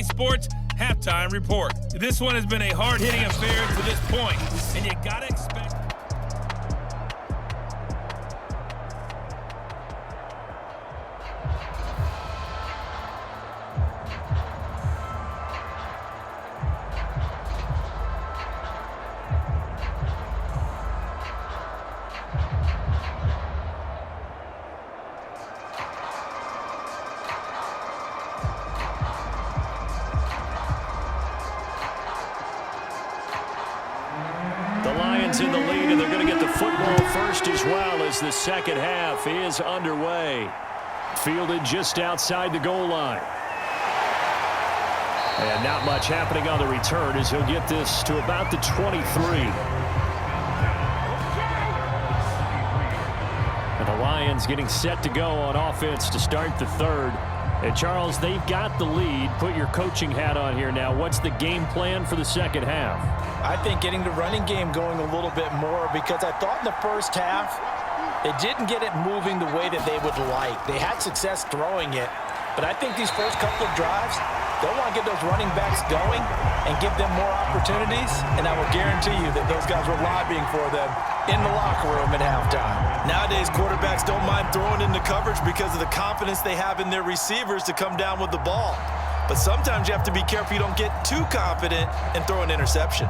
EA Sports Halftime Report. This one has been a hard-hitting affair to this point, and you gotta expect... In the lead, and they're going to get the football first as well as the second half is underway. Fielded just outside the goal line. And not much happening on the return as he'll get this to about the 23. And the Lions getting set to go on offense to start the third. And Charles, they've got the lead. Put your coaching hat on here now. What's the game plan for the second half? I think getting the running game going a little bit more, because I thought in the first half it didn't get it moving the way that they would like. They had success throwing it, but I think these first couple of drives, they'll want to get those running backs going and give them more opportunities, and I will guarantee you that those guys were lobbying for them in the locker room at halftime. Nowadays, quarterbacks don't mind throwing into coverage because of the confidence they have in their receivers to come down with the ball. But sometimes you have to be careful you don't get too confident and throw an interception.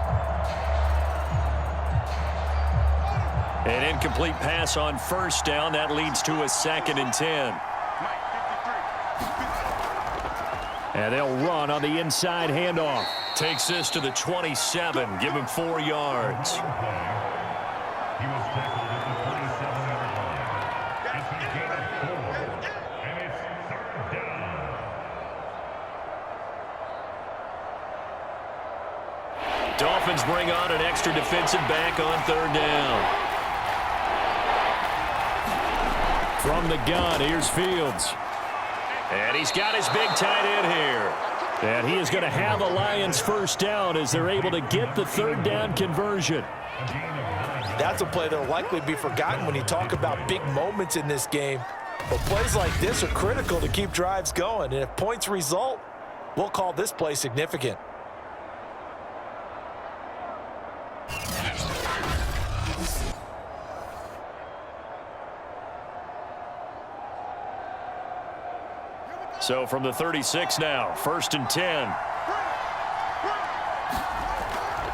An incomplete pass on first down. That leads to a 2nd and 10. And they'll run on the inside handoff. Takes this to the 27. Give him 4 yards. Dolphins bring on an extra defensive back on 3rd down. From the gun, here's Fields. And he's got his big tight end here. And he is going to have the Lions first down as they're able to get the 3rd down conversion. That's a play that will likely be forgotten when you talk about big moments in this game. But plays like this are critical to keep drives going. And if points result, we'll call this play significant. So from the 36 now, 1st and 10.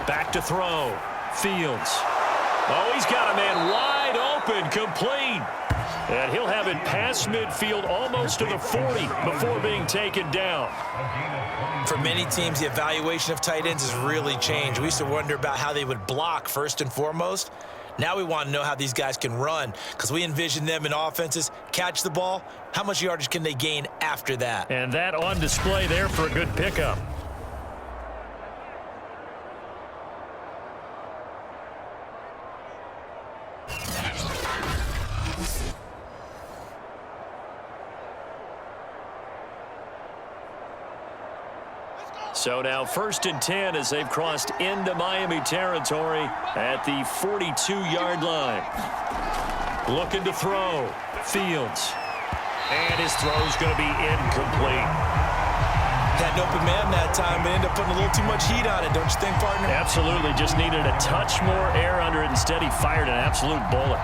Back to throw. Fields. Oh, he's got a man wide open, complete. And he'll have it past midfield almost to the 40 before being taken down. For many teams, the evaluation of tight ends has really changed. We used to wonder about how they would block first and foremost. Now we want to know how these guys can run, because we envision them in offenses catch the ball. How much yardage can they gain after that? And that on display there for a good pickup. So now 1st and 10 as they've crossed into Miami territory at the 42-yard line. Looking to throw. Fields. And his throw's going to be incomplete. Had an open man that time, but ended up putting a little too much heat on it, don't you think, partner? Absolutely. Just needed a touch more air under it. Instead, he fired an absolute bullet.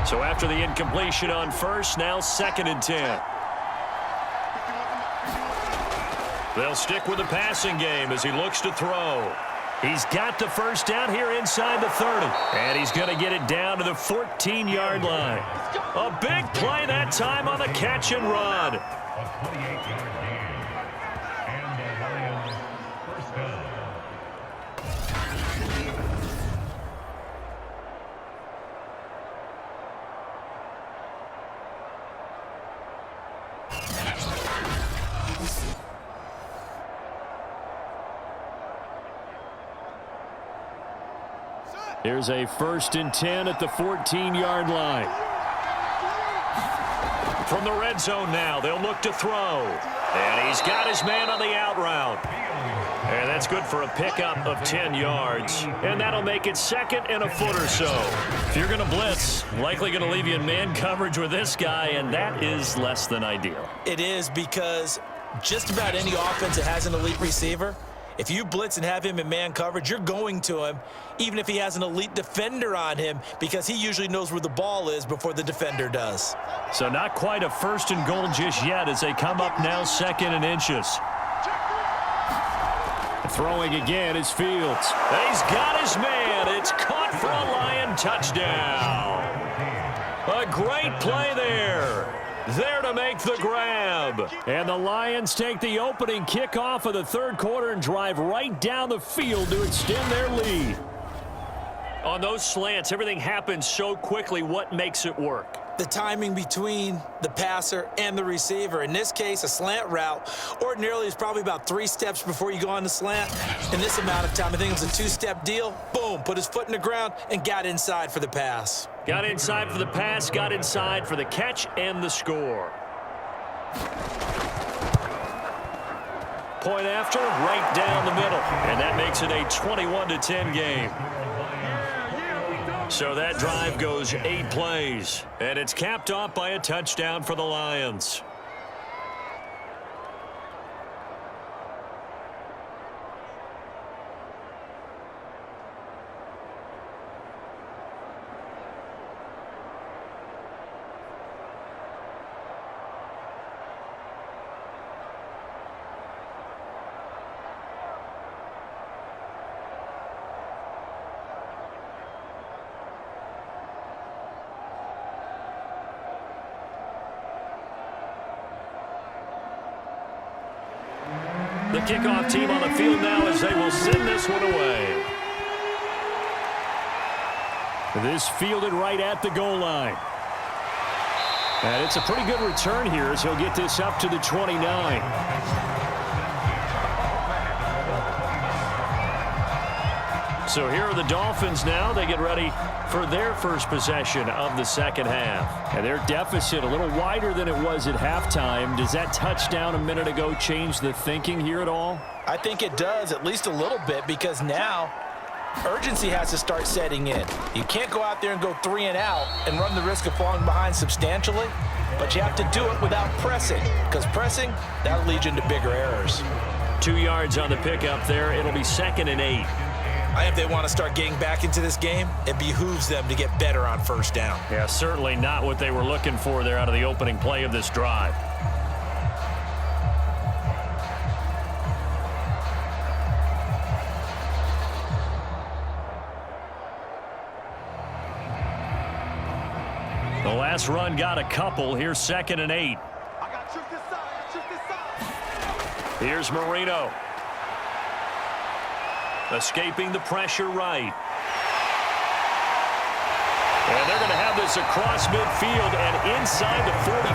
So after the incompletion on first, now 2nd and 10. They'll stick with the passing game as he looks to throw. He's got the first down here inside the 30. And he's going to get it down to the 14-yard line. A big play that time on the catch and run. Here's a 1st and 10 at the 14-yard line. From the red zone now, they'll look to throw. And he's got his man on the out route. And that's good for a pickup of 10 yards. And that'll make it 2nd and a foot or so. If you're going to blitz, likely going to leave you in man coverage with this guy, and that is less than ideal. It is, because just about any offense that has an elite receiver, if you blitz and have him in man coverage, you're going to him, even if he has an elite defender on him, because he usually knows where the ball is before the defender does. So not quite a 1st and goal just yet as they come up now 2nd and inches. Throwing again is Fields. He's got his man. It's caught for a Lion touchdown. A great play there. There to make the grab. And the Lions take the opening kickoff of the 3rd quarter and drive right down the field to extend their lead. On those slants, everything happens so quickly. What makes it work? The timing between the passer and the receiver. In this case, a slant route ordinarily is probably about 3 steps before you go on the slant. In this amount of time, I think it was a 2-step deal. Boom, put his foot in the ground and got inside for the pass. Got inside for the pass, got inside for the catch and the score. Point after, right down the middle. And that makes it a 21-10 game. So that drive goes 8 plays, and it's capped off by a touchdown for the Lions. The kickoff team on the field now as they will send this one away. This fielded right at the goal line. And it's a pretty good return here as he'll get this up to the 29. So here are the Dolphins now. They get ready for their first possession of the 2nd half. And their deficit a little wider than it was at halftime. Does that touchdown a minute ago change the thinking here at all? I think it does, at least a little bit, because now urgency has to start setting in. You can't go out there and go 3 and out and run the risk of falling behind substantially, but you have to do it without pressing, because pressing, that'll lead you into bigger errors. 2 yards on the pickup there. It'll be 2nd and 8. If they want to start getting back into this game, it behooves them to get better on 1st down. Yeah, certainly not what they were looking for there out of the opening play of this drive. The last run got a couple. Here's 2nd and 8. Here's Marino. Escaping the pressure right. And they're going to have this across midfield and inside the 45.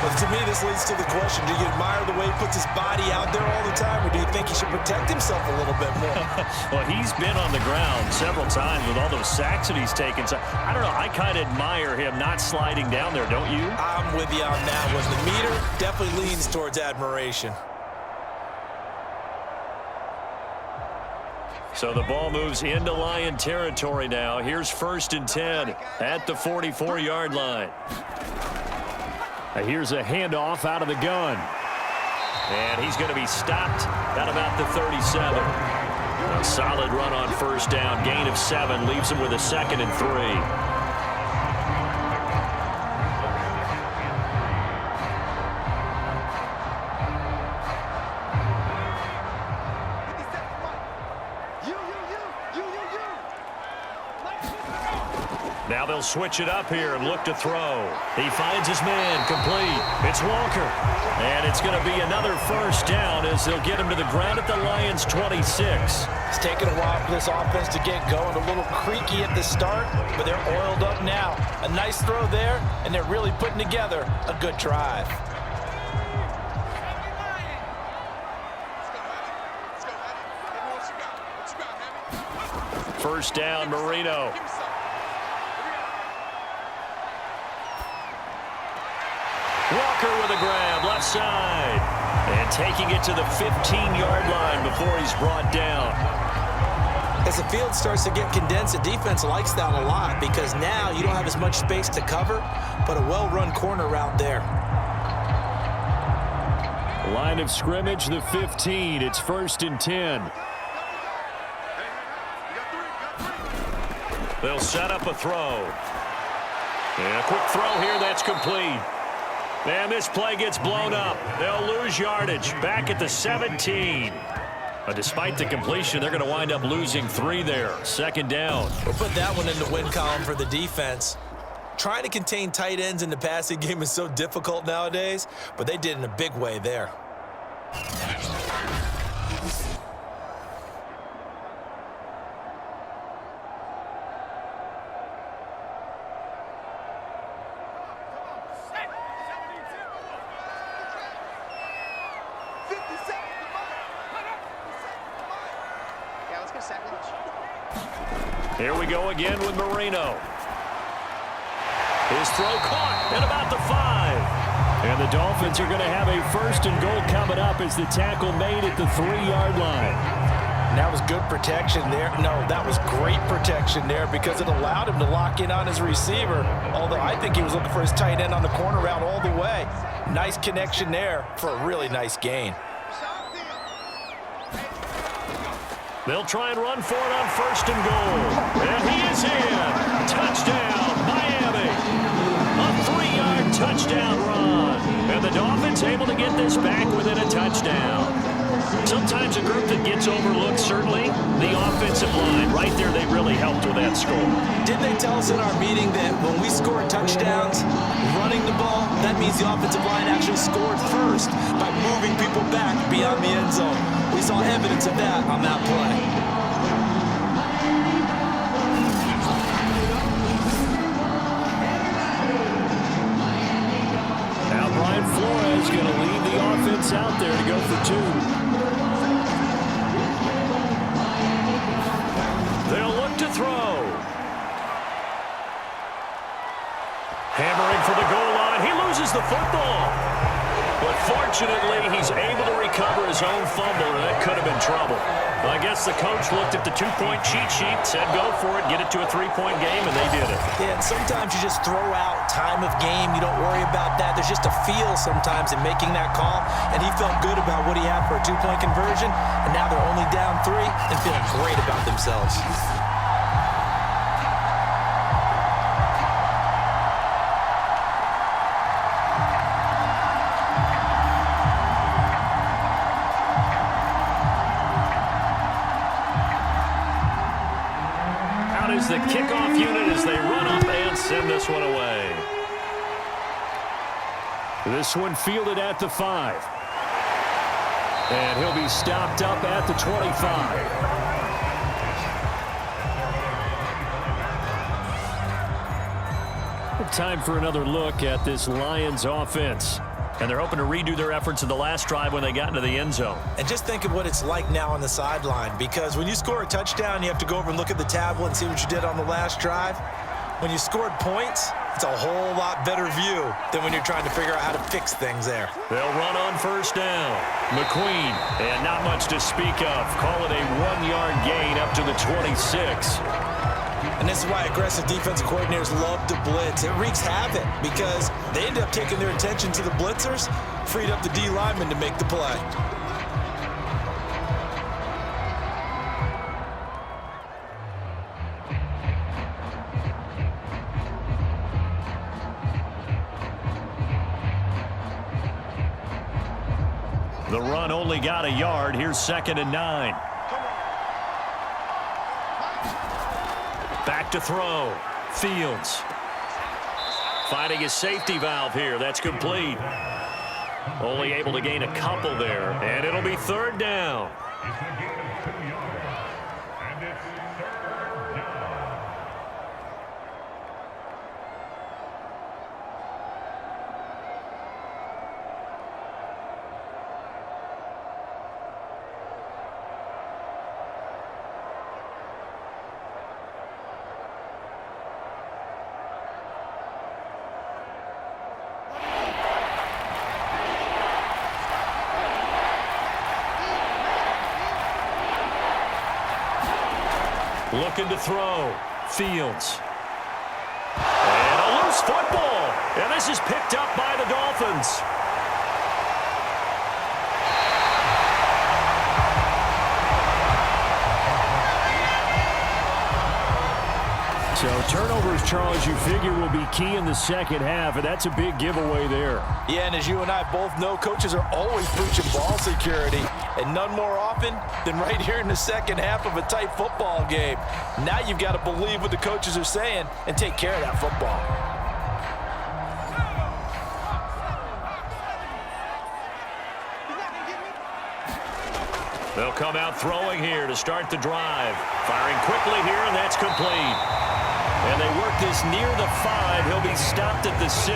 But to me, this leads to the question, do you admire the way he puts his body out there all the time, or do you think he should protect himself a little bit more? Well, he's been on the ground several times with all those sacks that he's taken. So I don't know. I kind of admire him not sliding down there, don't you? I'm with you on that one. The meter definitely leans towards admiration. So the ball moves into Lion territory now. Here's 1st and 10 at the 44-yard line. Here's a handoff out of the gun. And he's going to be stopped at about the 37. A solid run on 1st down. Gain of 7 leaves him with a 2nd and 3. Now they'll switch it up here and look to throw. He finds his man, complete. It's Walker. And it's going to be another 1st down as they'll get him to the ground at the Lions' 26. It's taken a while for this offense to get going. A little creaky at the start, but they're oiled up now. A nice throw there, and they're really putting together a good drive. First down, Marino. Walker with a grab, left side. And taking it to the 15-yard line before he's brought down. As the field starts to get condensed, the defense likes that a lot because now you don't have as much space to cover, but a well-run corner route there. Line of scrimmage, the 15. It's 1st and 10. They'll set up a throw. And a quick throw here that's complete. And this play gets blown up. They'll lose yardage back at the 17. But despite the completion, they're going to wind up losing 3 there. 2nd down. We'll put that one in the win column for the defense. Trying to contain tight ends in the passing game is so difficult nowadays, but they did in a big way there. Here we go again with Marino. His throw caught at about the 5. And the Dolphins are going to have a 1st and goal coming up as the tackle made at the 3-yard line. And that was good protection there. No, that was great protection there because it allowed him to lock in on his receiver. Although I think he was looking for his tight end on the corner route all the way. Nice connection there for a really nice gain. They'll try and run for it on 1st and goal. And he is in. Touchdown, Miami. A 3-yard touchdown run. And the Dolphins able to get this back within a touchdown. Sometimes a group that gets overlooked, certainly. The offensive line, right there, they really helped with that score. Didn't they tell us in our meeting that when we score touchdowns, running the ball, that means the offensive line actually scored first by moving people back beyond the end zone. We saw evidence of that on that play. Now Brian Flores going to lead the offense out there to go for 2. They'll look to throw. Hammering for the goal line. He loses the football. But fortunately, he's able to recover his own fumble, and that could have been trouble. Well, I guess the coach looked at the 2-point cheat sheet, said go for it, get it to a 3-point game, and they did it. Yeah, and sometimes you just throw out time of game. You don't worry about that. There's just a feel sometimes in making that call, and he felt good about what he had for a 2-point conversion, and now they're only down 3 and feeling great about themselves. The kickoff unit as they run up and send this one away. This one fielded at the 5. And he'll be stopped up at the 25. Time for another look at this Lions offense. And they're hoping to redo their efforts in the last drive when they got into the end zone. And just think of what it's like now on the sideline, because when you score a touchdown, you have to go over and look at the tablet and see what you did on the last drive. When you scored points, it's a whole lot better view than when you're trying to figure out how to fix things there. They'll run on 1st down. McQueen, and not much to speak of. Call it a 1-yard gain up to the 26. And this is why aggressive defensive coordinators love to blitz. It wreaks havoc because they end up taking their attention to the blitzers, freed up the D lineman to make the play. The run only got a yard. Here's 2nd and 9. Back to throw. Fields. Finding his safety valve here. That's complete. Only able to gain a couple there. And it'll be 3rd down. Looking to throw. Fields. And a loose football. And this is picked up by the Dolphins. So turnovers, Charles, you figure will be key in the second half, and that's a big giveaway there. Yeah, and as you and I both know, coaches are always preaching ball security, and none more often than right here in the second half of a tight football game. Now you've got to believe what the coaches are saying and take care of that football. They'll come out throwing here to start the drive. Firing quickly here, and that's complete. And they work this near the 5. He'll be stopped at the 6.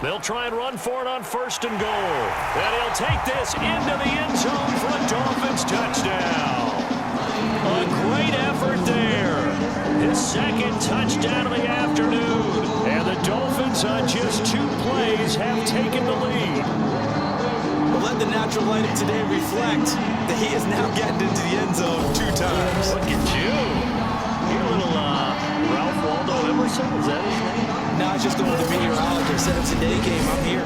They'll try and run for it on 1st and goal. And he'll take this into the end zone for a Dolphins touchdown. A great effort there. His second touchdown of the afternoon. And the Dolphins on just 2 plays have taken the lead. Well, let the natural light of today reflect that he is now getting into the end zone 2 times. Look at you. You're a little Ralph Waldo Emerson, is that his name? Now it's just going to the meteorologist. Said it's a day game. I'm here.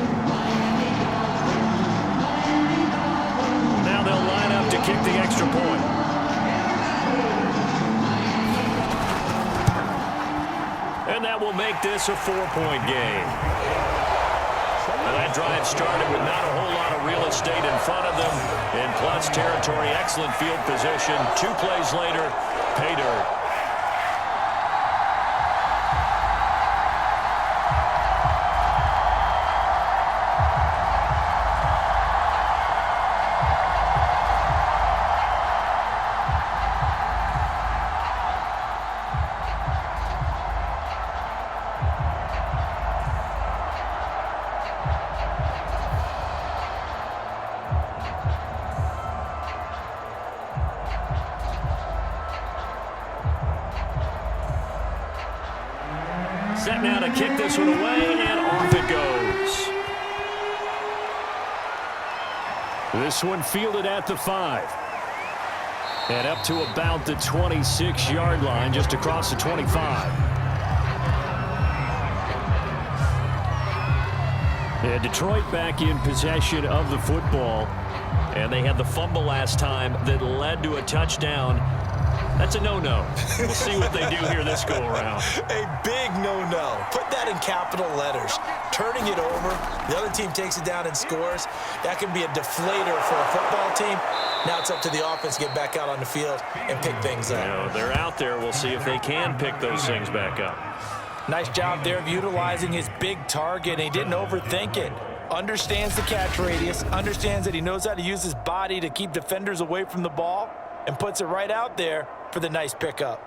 Now they'll line up to kick the extra point. And that will make this a 4-point game. Now that drive started with not a whole lot of real estate in front of them. In plus territory, excellent field position. 2 plays later, pay dirt. Set now to kick this one away, and off it goes. This one fielded at the 5. And up to about the 26-yard line, just across the 25. And Detroit back in possession of the football. And they had the fumble last time that led to a touchdown. That's a no-no. We'll see what they do here this go-around. A big no-no. Put that in capital letters. Turning it over, the other team takes it down and scores. That can be a deflator for a football team. Now it's up to the offense to get back out on the field and pick things up. You know, they're out there. We'll see if they can pick those things back up. Nice job there of utilizing his big target, and he didn't overthink it. Understands the catch radius, understands that he knows how to use his body to keep defenders away from the ball, and puts it right out there for the nice pickup.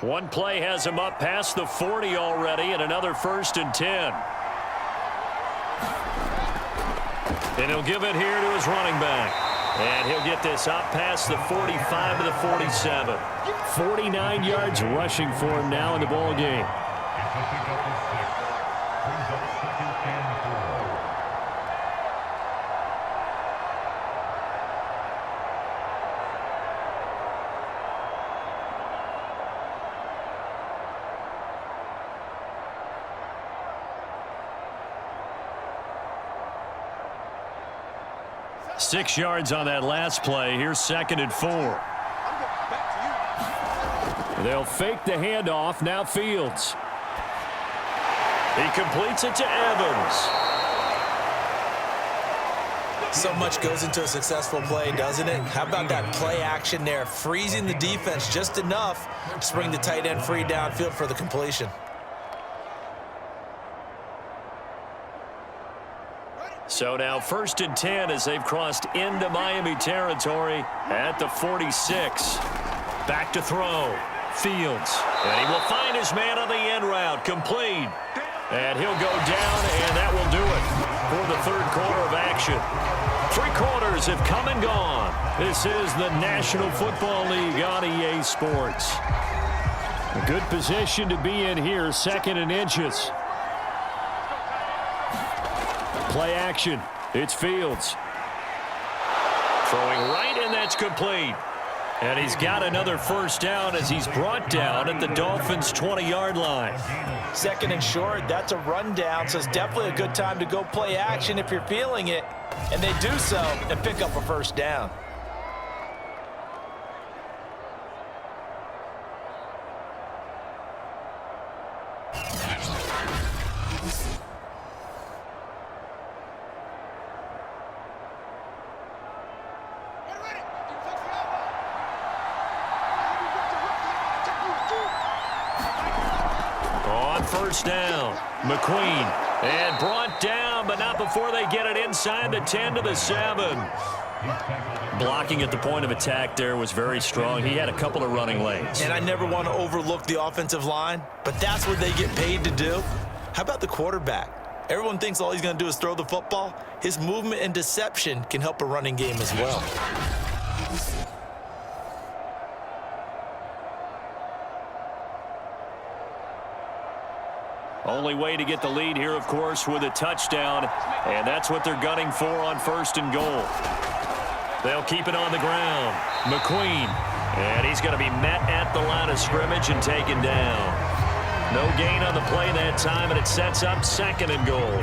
One play has him up past the 40 already, and another 1st and 10. And he'll give it here to his running back. And he'll get this up past the 45 to the 47. 49 yards rushing for him now in the ball game. Six yards on that last play. Here's 2nd and 4. They'll fake the handoff. Now Fields. He completes it to Evans. So much goes into a successful play, doesn't it? How about that play action there? Freezing the defense just enough to bring the tight end free downfield for the completion. So now 1st and 10 as they've crossed into Miami territory at the 46. Back to throw. Fields. And he will find his man on the end route. Complete. And he'll go down, and that will do it for the third quarter of action. 3 quarters have come and gone. This is the National Football League on EA Sports. A good position to be in here, 2nd and inches. Play action. It's Fields. Throwing right, and that's complete. And he's got another first down as he's brought down at the Dolphins' 20-yard line. 2nd and short, that's a rundown, so it's definitely a good time to go play action if you're feeling it. And they do so and pick up a first down. First down, McQueen, and brought down, but not before they get it inside the 10 to the 7. Blocking at the point of attack there was very strong. He had a couple of running lanes. And I never want to overlook the offensive line, but that's what they get paid to do. How about the quarterback? Everyone thinks all he's going to do is throw the football. His movement and deception can help a running game as well. Only way to get the lead here, of course, with a touchdown, and that's what they're gunning for on 1st and goal. They'll keep it on the ground. McQueen, and he's going to be met at the line of scrimmage and taken down. No gain on the play that time, and it sets up 2nd and goal.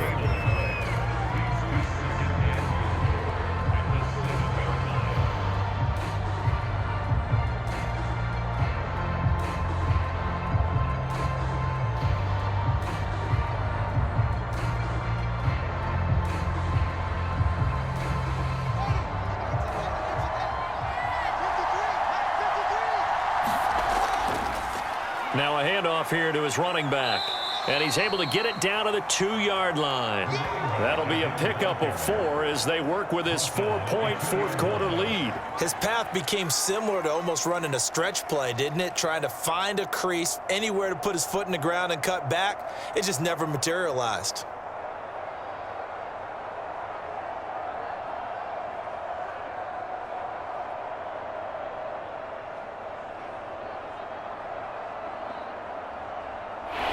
Now a handoff here to his running back. And he's able to get it down to the 2-yard line. That'll be a pickup of 4 as they work with his 4-point fourth-quarter lead. His path became similar to almost running a stretch play, didn't it? Trying to find a crease, anywhere to put his foot in the ground and cut back. It just never materialized.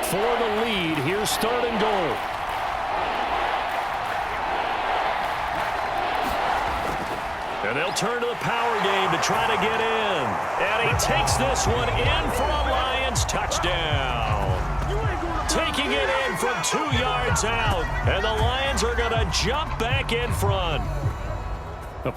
For the lead, here's 3rd and goal. And they'll turn to the power game to try to get in. And he takes this one in for a Lions touchdown. Taking it in from 2 yards out. And the Lions are going to jump back in front.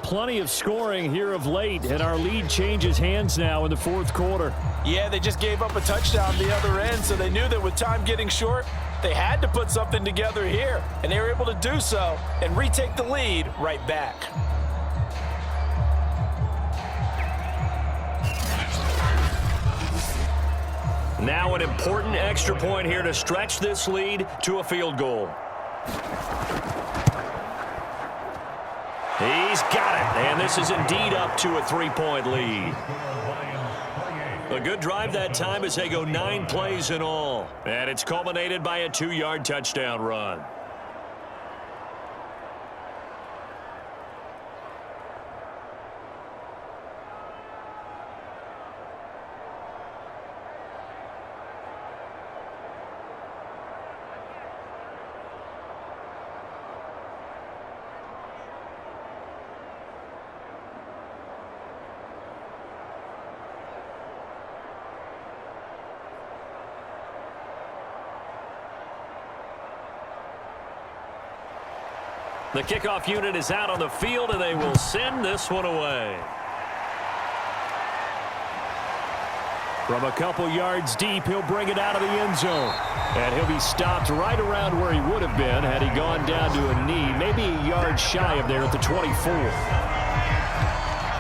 Plenty of scoring here of late, and our lead changes hands now in the 4th quarter. Yeah, they just gave up a touchdown the other end, so they knew that with time getting short, they had to put something together here, and they were able to do so and retake the lead right back. Now an important extra point here to stretch this lead to a field goal. He's got it, and this is indeed up to a 3-point lead. A good drive that time as they go 9 plays in all. And it's culminated by a 2-yard touchdown run. The kickoff unit is out on the field, and they will send this one away. From a couple yards deep, he'll bring it out of the end zone. And he'll be stopped right around where he would have been had he gone down to a knee, maybe a yard shy of there at the 24.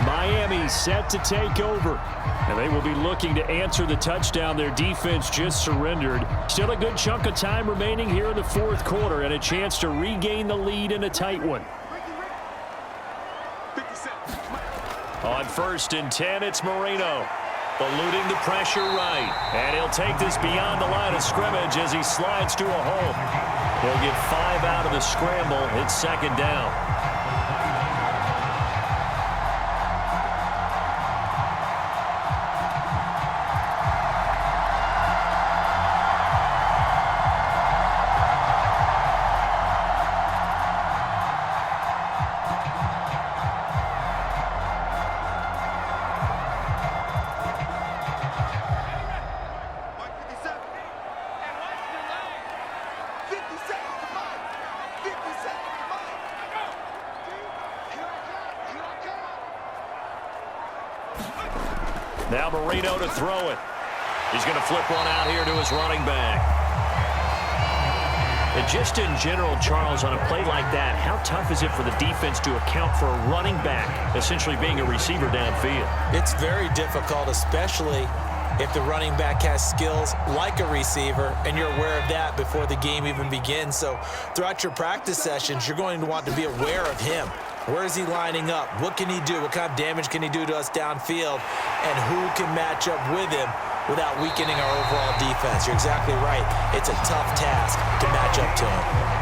Miami set to take over. And they will be looking to answer the touchdown their defense just surrendered. Still a good chunk of time remaining here in the 4th quarter and a chance to regain the lead in a tight one. On 1st and 10, it's Marino. eluding the pressure right. And he'll take this beyond the line of scrimmage as he slides to a hole. He'll get 5 out of the scramble. It's second down. Now Marino to throw it. He's going to flip one out here to his running back. And just in general, Charles, on a play like that, how tough is it for the defense to account for a running back essentially being a receiver downfield? It's very difficult, especially if the running back has skills like a receiver, and you're aware of that before the game even begins. So throughout your practice sessions, you're going to want to be aware of him. Where is he lining up? What can he do? What kind of damage can he do to us downfield? And who can match up with him without weakening our overall defense? You're exactly right. It's a tough task to match up to him.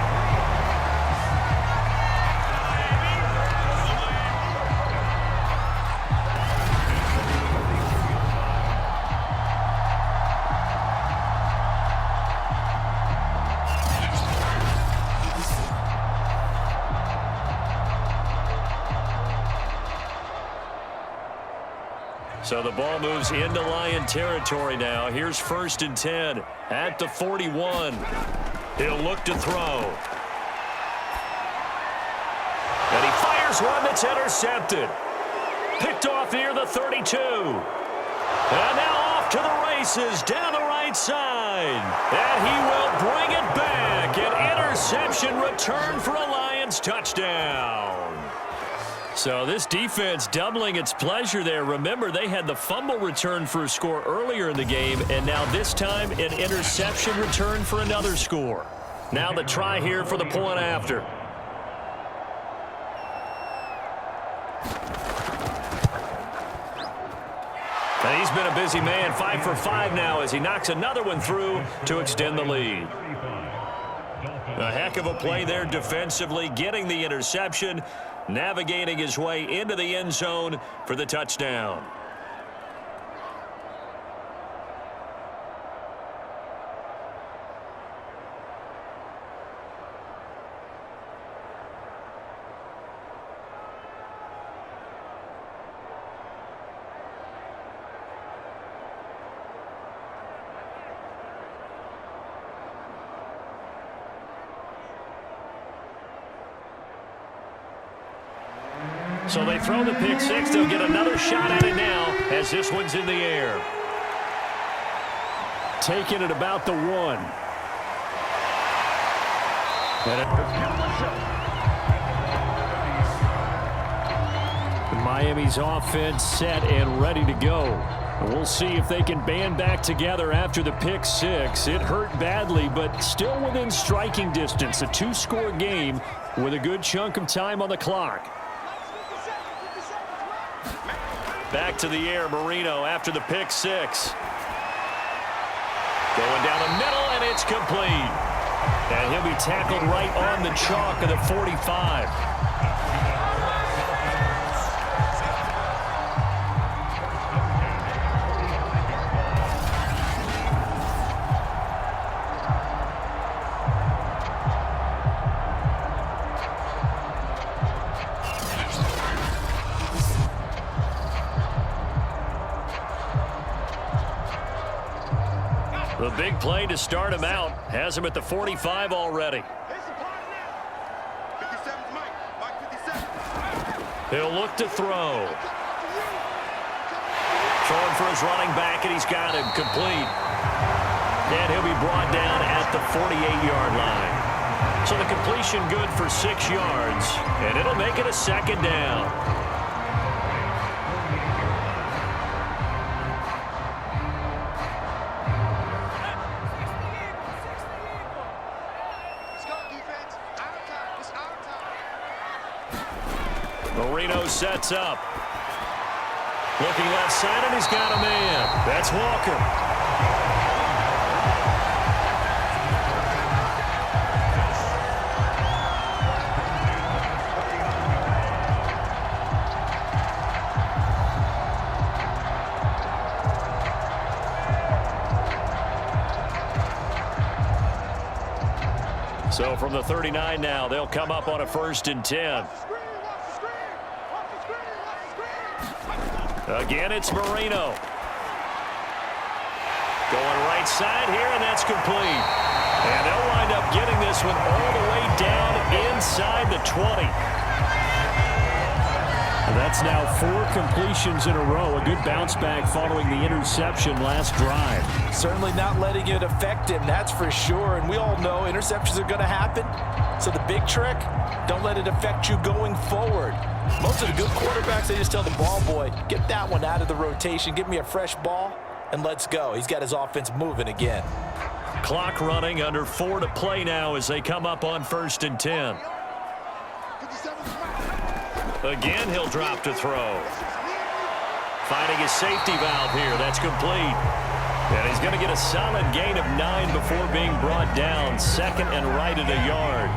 So the ball moves into Lion territory now. Here's 1st and 10 at the 41. He'll look to throw. And he fires one that's intercepted. Picked off near the 32. And now off to the races down the right side. And he will bring it back. An interception return for a Lions touchdown. So this defense doubling its pleasure there. Remember, they had the fumble return for a score earlier in the game, and now this time an interception return for another score. Now the try here for the point after. And he's been a busy man, 5 for 5 now as he knocks another one through to extend the lead. A heck of a play there defensively, getting the interception, navigating his way into the end zone for the touchdown. So they throw the pick six. They'll get another shot at it now as this one's in the air. Taking it about the 1. Miami's offense set and ready to go. We'll see if they can band back together after the pick six. It hurt badly, but still within striking distance. A 2-score game with a good chunk of time on the clock. Back to the air, Marino after the pick six. Going down the middle, and it's complete. And he'll be tackled right on the chalk of the 45. The big play to start him out has him at the 45 already. He'll look to throw. Throwing for his running back, and he's got him complete. And he'll be brought down at the 48-yard line. So the completion good for 6 yards, and it'll make it a second down. Marino sets up. Looking left side, and he's got a man. That's Walker. So from the 39 now, they'll come up on a 1st and 10. Again, it's Marino. Going right side here, and that's complete. And they'll wind up getting this one all the way down inside the 20. That's now 4 completions in a row. A good bounce back following the interception last drive. Certainly not letting it affect him, that's for sure. And we all know interceptions are going to happen. So the big trick, don't let it affect you going forward. Most of the good quarterbacks, they just tell the ball boy, get that one out of the rotation, give me a fresh ball, and let's go. He's got his offense moving again. Clock running, under 4 to play now as they come up on 1st and 10. Again, he'll drop to throw. Finding his safety valve here. That's complete. And he's going to get a solid gain of 9 before being brought down. 2nd and right at a yard.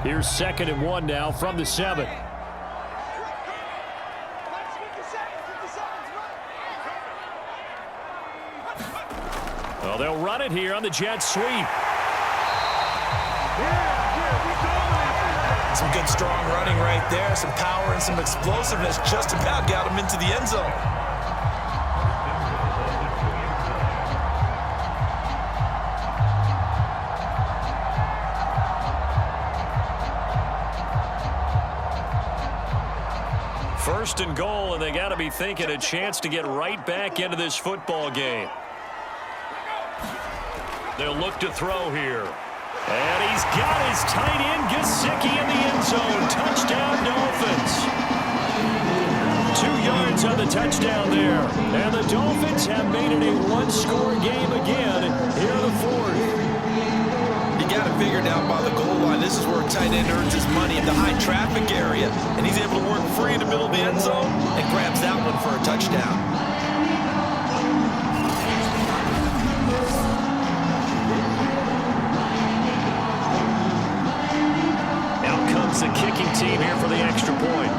Here's 2nd and 1 now from the 7. Well, they'll run it here on the jet sweep. Some good, strong running right there. Some power and some explosiveness. Just about got him into the end zone. First and goal, and they got to be thinking a chance to get right back into this football game. They'll look to throw here. And he's got his tight end, Gesicki, in the end zone. Touchdown, Dolphins. 2 yards on the touchdown there. And the Dolphins have made it a 1-score game again here in the 4th. You got it figured out by the goal line. This is where a tight end earns his money in the high traffic area. And he's able to work free in the middle of the end zone and grabs that one for a touchdown. The kicking team here for the extra point.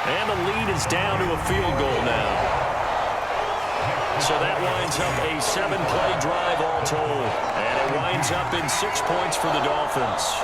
And the lead is down to a field goal now. So that winds up a 7-play drive all told. And it winds up in 6 points for the Dolphins.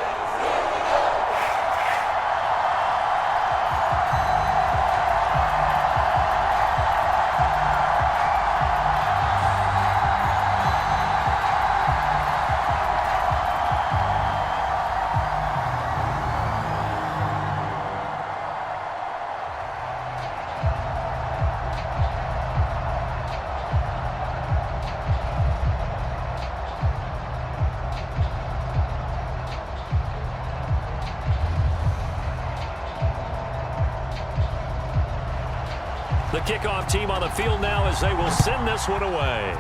The kickoff team on the field now as they will send this one away.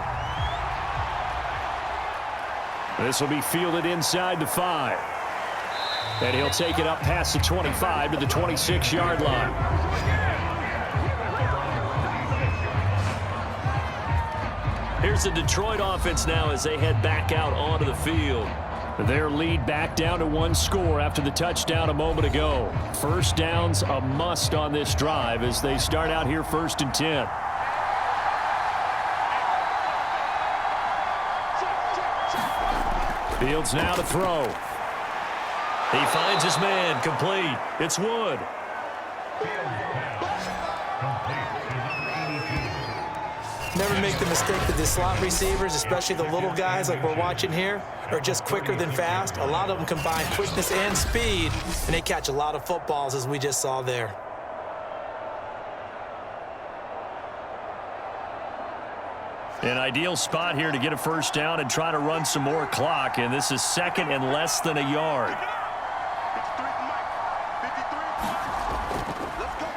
This will be fielded inside the 5. And he'll take it up past the 25 to the 26-yard line. Here's the Detroit offense now as they head back out onto the field. Their lead back down to 1 score after the touchdown a moment ago. First down's a must on this drive as they start out here 1st and 10. Fields now to throw. He finds his man, complete. It's Wood. Never make the mistake that the slot receivers, especially the little guys like we're watching here, are just quicker than fast. A lot of them combine quickness and speed, and they catch a lot of footballs, as we just saw there. An ideal spot here to get a first down and try to run some more clock, and this is 2nd and less than a yard.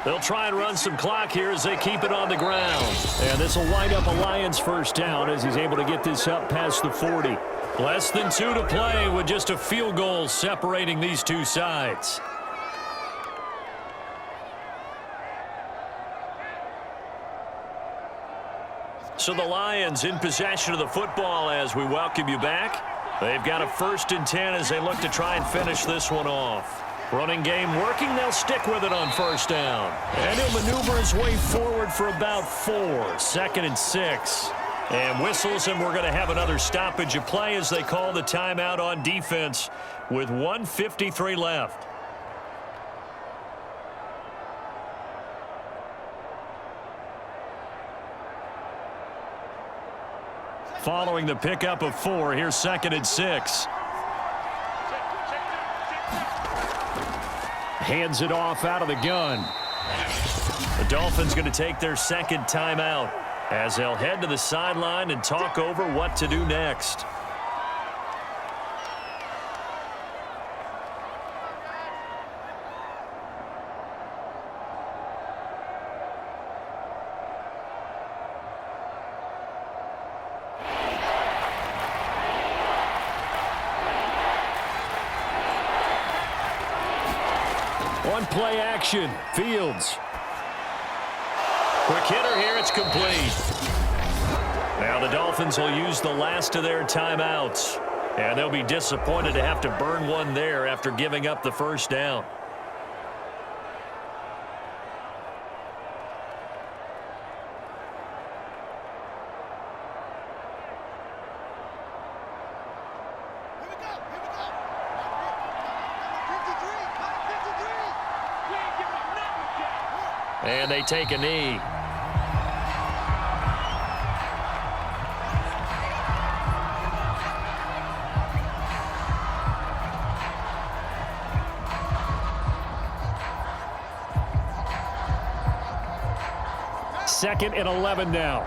Let's go. They'll try and run some clock here as they keep it on the ground. And this will wind up a Lions first down as he's able to get this up past the 40. Less than 2 to play with just a field goal separating these two sides. So the Lions in possession of the football as we welcome you back. They've got a 1st and 10 as they look to try and finish this one off. Running game working. They'll stick with it on 1st down. And he'll maneuver his way forward for about 4. 2nd and 6. And whistles, and we're going to have another stoppage of play as they call the timeout on defense with 1:53 left. Following the pickup of 4, here's 2nd and 6. Hands it off out of the gun. The Dolphins going to take their 2nd timeout as they'll head to the sideline and talk over what to do next. One play action. Fields. Quick hitter here. It's complete. Now the Dolphins will use the last of their timeouts. And they'll be disappointed to have to burn one there after giving up the 1st down. And they take a knee. Second and 11 now.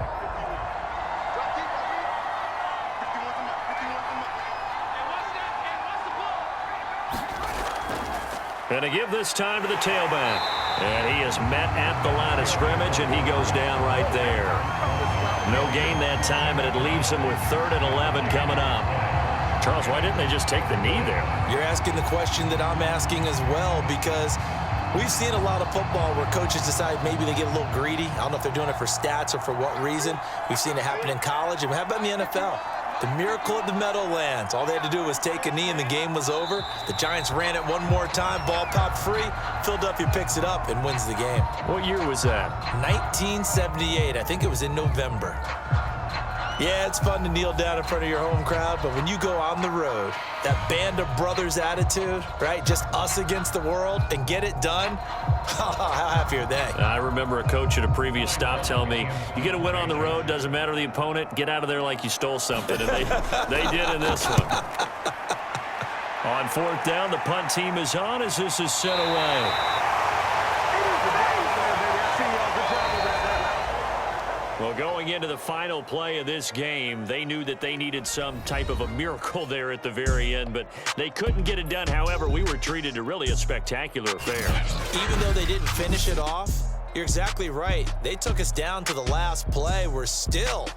And to give this time to the tailback. And he is met at the line of scrimmage, and he goes down right there. No gain that time, and it leaves him with 3rd and 11 coming up. Charles, why didn't they just take the knee there? You're asking the question that I'm asking as well, because we've seen a lot of football where coaches decide maybe they get a little greedy. I don't know if they're doing it for stats or for what reason. We've seen it happen in college. And how about in the NFL? The miracle of the Meadowlands. All they had to do was take a knee and the game was over. The Giants ran it one more time. Ball popped free. Philadelphia picks it up and wins the game. What year was that? 1978. I think it was in November. Yeah, it's fun to kneel down in front of your home crowd, but when you go on the road, that band of brothers attitude, right? Just us against the world and get it done. How happy are they? I remember a coach at a previous stop telling me, you get a win on the road, doesn't matter the opponent, get out of there like you stole something. And they did in this one. On 4th down, the punt team is on as this is sent away. Well, going into the final play of this game, they knew that they needed some type of a miracle there at the very end, but they couldn't get it done. However, we were treated to really a spectacular affair. Even though they didn't finish it off, you're exactly right. They took us down to the last play. We're still,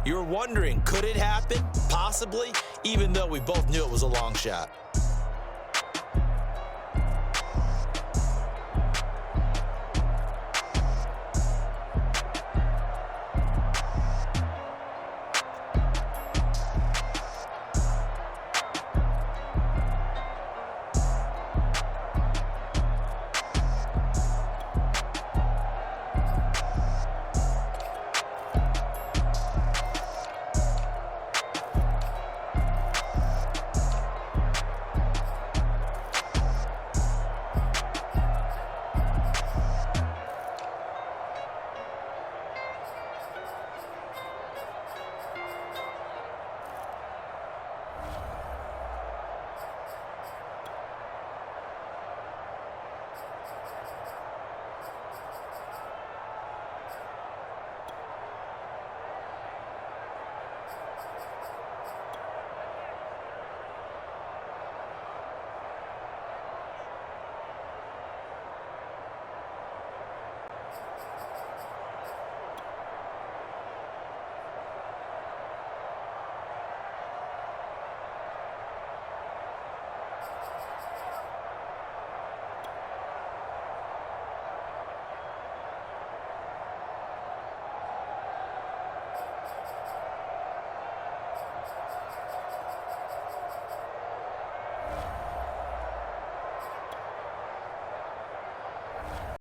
you were wondering, could it happen? Possibly, even though we both knew it was a long shot.